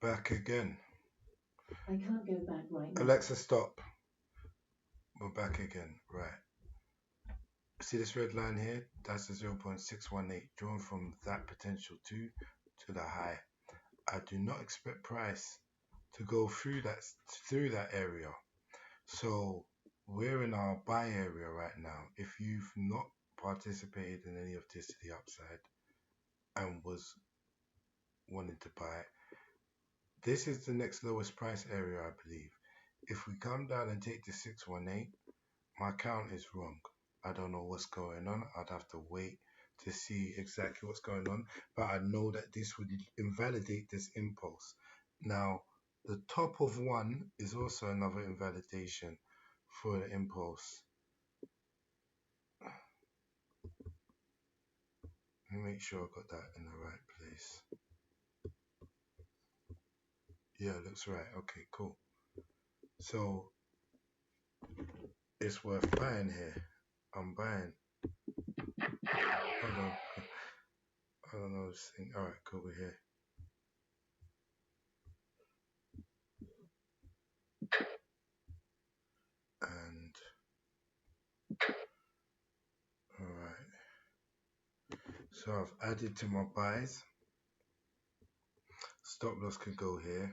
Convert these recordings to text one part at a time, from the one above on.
Back again. I can't go back right now. Alexa, stop. We're back again. Right. See this red line here? That's the 0.618 drawn from that potential 2 to the high. I do not expect price to go through that area. So we're in our buy area right now. If you've not participated in any of this to the upside and was wanting to buy, this is the next lowest price area, I believe. If we come down and take the 618, my count is wrong. I don't know what's going on. I'd have to wait to see exactly what's going on, but I know that this would invalidate this impulse. Now, the top of 1 is also another invalidation for the impulse. Let me make sure I got that in the right place. Yeah, looks right. Okay, cool. So it's worth buying here. I'm buying. Hold on. I don't know this thing. Alright, cool, we're here. And alright. So I've added to my buys. Stop loss could go here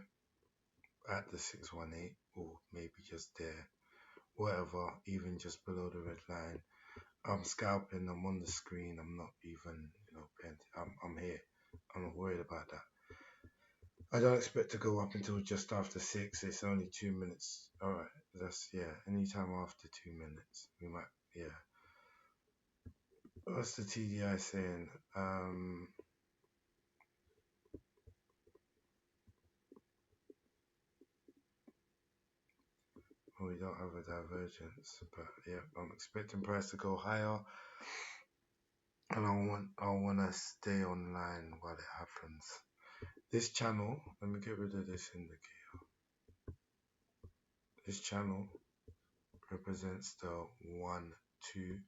at the 618 or maybe just there. Whatever, even just below the red line. I'm scalping, I'm on the screen, I'm not even, paying. I'm here. I'm not worried about that. I don't expect to go up until just after 6. It's only 2 minutes. Alright, that's, yeah, anytime after 2 minutes. We might, yeah. What's the TDI saying? Well, we don't have a divergence, but yeah, I'm expecting price to go higher. And I want to stay online while it happens. This channel, let me get rid of this indicator. This channel represents the 1, 2.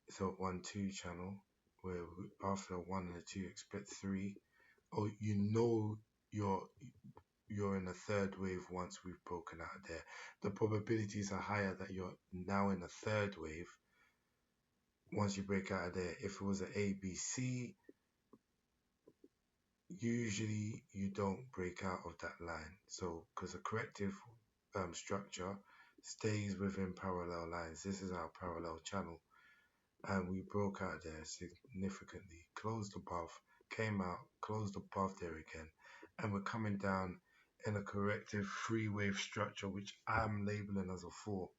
It's a 1, 2 channel where after 1 and a 2 expect 3. Oh, you're in a third wave once we've broken out there. The probabilities are higher that you're now in a third wave once you break out of there. If it was an ABC, usually you don't break out of that line. So because a corrective structure stays within parallel lines. This is our parallel channel, and we broke out there significantly, closed above, came out, closed above there again, and we're coming down in a corrective 3-wave structure, which I'm labeling as a 4.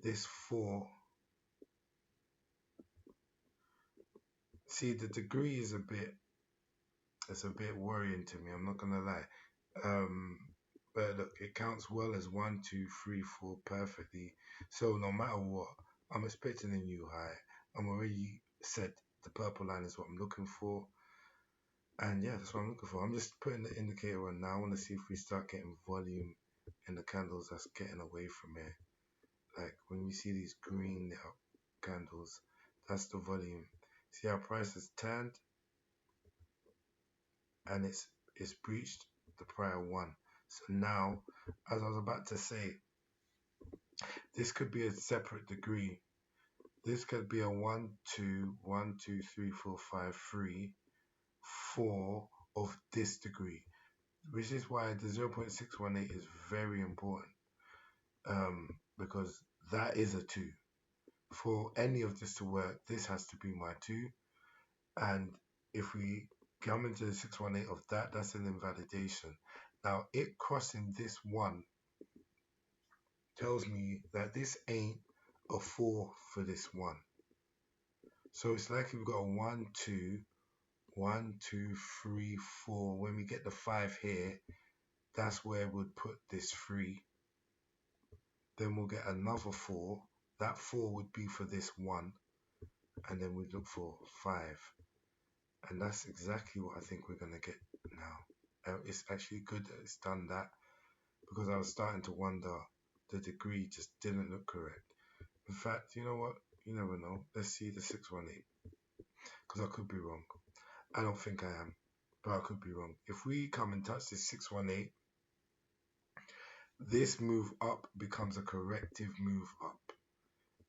This 4, see, the degree is a bit worrying to me, I'm not gonna lie. But look, it counts well as 1, 2, 3, 4 perfectly. So no matter what, I'm expecting a new high. I'm already set. The purple line is what I'm looking for. And yeah, that's what I'm looking for. I'm just putting the indicator on now. I want to see if we start getting volume in the candles that's getting away from here. Like when we see these green lit up candles, that's the volume. See how price has turned and it's breached the prior one. So now, as I was about to say, this could be a separate degree. This could be a 1, 2, 1, 2, 3, 4, 5, 3, 4 of this degree, which is why the 0.618 is very important, because that is a 2. For any of this to work, this has to be my 2. And if we come into the 618 of that, that's an invalidation. Now, it crossing this 1 tells me that this ain't a 4 for this 1. So it's like we've got a 1, 2, 1, 2, 3, 4. When we get the 5 here, that's where we'll put this 3. Then we'll get another 4. That 4 would be for this 1. And then we'd look for 5. And that's exactly what I think we're going to get now. It's actually good that it's done that, because I was starting to wonder, the degree just didn't look correct. In fact, you know what? You never know. Let's see the 618, because I could be wrong. I don't think I am, but I could be wrong. If we come and touch this 618, this move up becomes a corrective move up,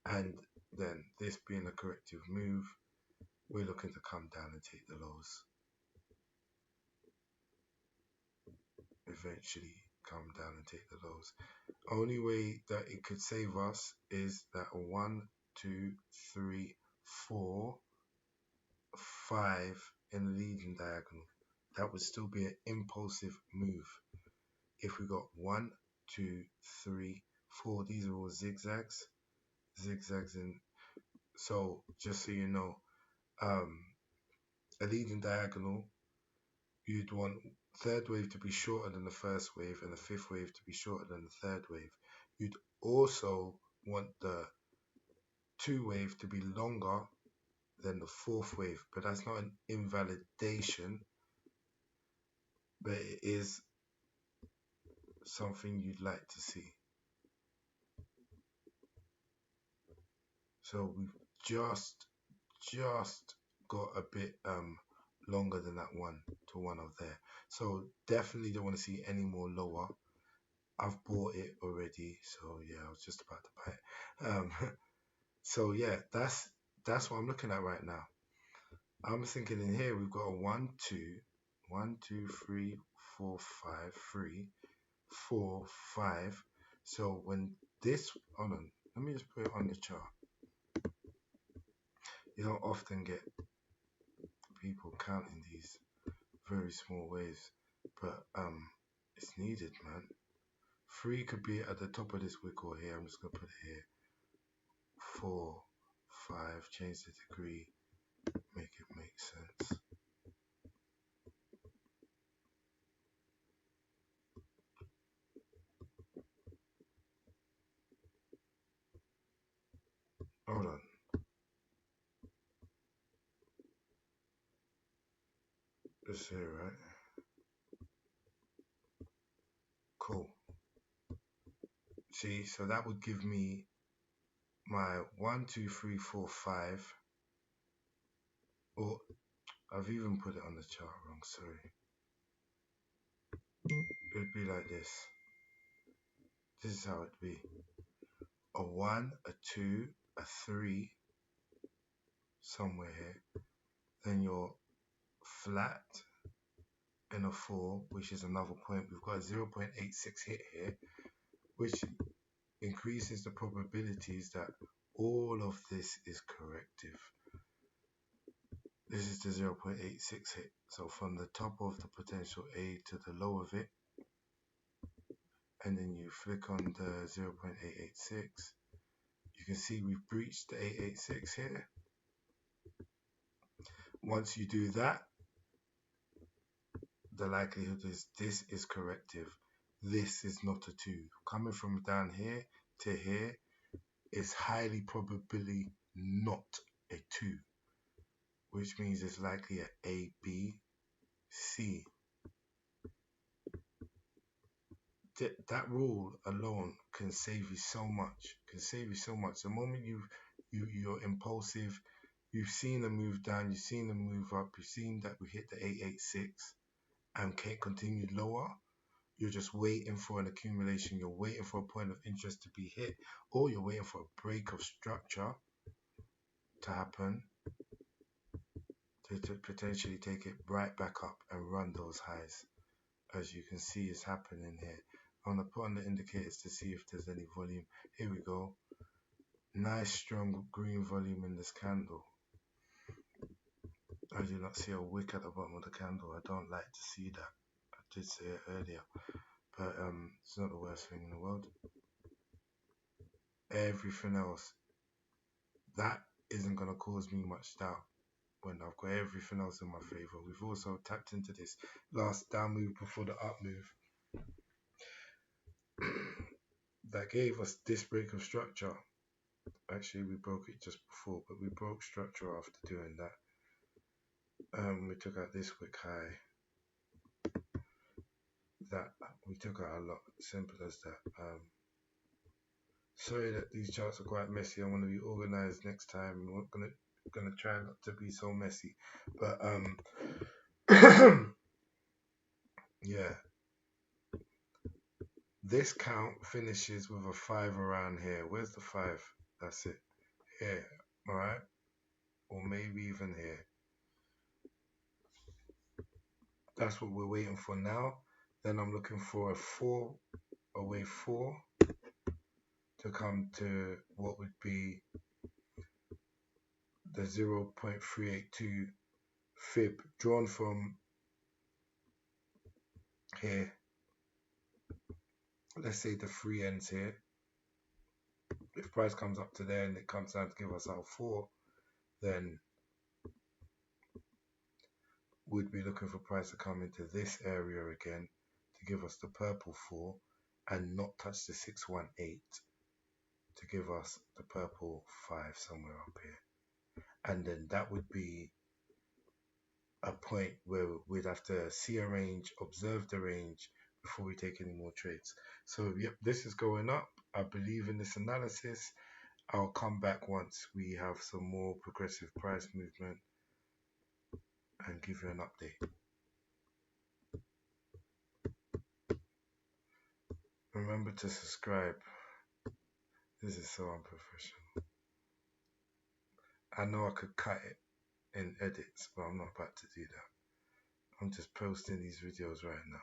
and then this being a corrective move, we're looking to come down and take the lows. Eventually come down and take the lows. Only way that it could save us is that 1, 2, 3, 4, 5 in the leading diagonal. That would still be an impulsive move. If we got 1, 2, 3, 4, these are all zigzags in. So just so you know, a leading diagonal, you'd want third wave to be shorter than the first wave and the fifth wave to be shorter than the third wave. You'd also want the 2 wave to be longer than the 4th wave, but that's not an invalidation, but it is something you'd like to see. So we've just got a bit longer than that 1 to 1 of there. So definitely don't want to see any more lower. I've bought it already, so yeah, I was just about to buy it. So yeah, that's what I'm looking at right now. I'm thinking in here we've got a 1, 2, 3, 4, 5, 3, 4, 5. So when this, hold on, let me just put it on the chart. You don't often get people counting these very small waves, but it's needed, man. 3 could be at the top of this wick or here. I'm just gonna put it here. 4, 5, change the degree, make it make sense. Hold on. This here, right? Cool. See, so that would give me my 1, 2, 3, 4, 5. Or I've even put it on the chart wrong, sorry. It would be like this. This is how it'd be. A 1, a 2, a 3, somewhere here. Then your flat and a 4, which is another point. We've got a 0.86 hit here, which increases the probabilities that all of this is corrective. This is the 0.86 hit. So from the top of the potential A to the low of it, and then you flick on the 0.886, you can see we've breached the 886 here. Once you do that, the likelihood is this is corrective. This is not a 2. Coming from down here to here is highly probably not a 2, which means it's likely a A, B, C. That rule alone can save you so much. The moment you're impulsive, you've seen a move down, you've seen a move up, you've seen that we hit the 886 and can't continue lower. You're just waiting for an accumulation. You're waiting for a point of interest to be hit, or you're waiting for a break of structure to happen to potentially take it right back up and run those highs. As you can see is happening here. I'm going to put on the indicators to see if there's any volume. Here we go. Nice strong green volume in this candle. I do not see a wick at the bottom of the candle. I don't like to see that. I did say it earlier, but it's not the worst thing in the world. Everything else, that isn't going to cause me much doubt when I've got everything else in my favor. We've also tapped into this last down move before the up move that gave us this break of structure. Actually, we broke it just before, but we broke structure after doing that. We took out this wick high. That we took out a lot. Simple as that. Sorry that these charts are quite messy. I want to be organized next time. I'm gonna try not to be so messy, but Yeah. This count finishes with a 5 around here. Where's the 5? That's it. Here. Alright? Or maybe even here. That's what we're waiting for now. Then I'm looking for a wave 4 to come to what would be the 0.382 fib drawn from here. Let's say the 3 ends here. If price comes up to there and it comes down to give us our 4, then we'd be looking for price to come into this area again to give us the purple 4 and not touch the 618 to give us the purple 5 somewhere up here. And then that would be a point where we'd have to see a range, observe the range before we take any more trades. So yep, this is going up. I believe in this analysis. I'll come back once we have some more progressive price movement and give you an update. Remember to subscribe. This is so unprofessional. I know I could cut it in edits, but I'm not about to do that. I'm just posting these videos right now.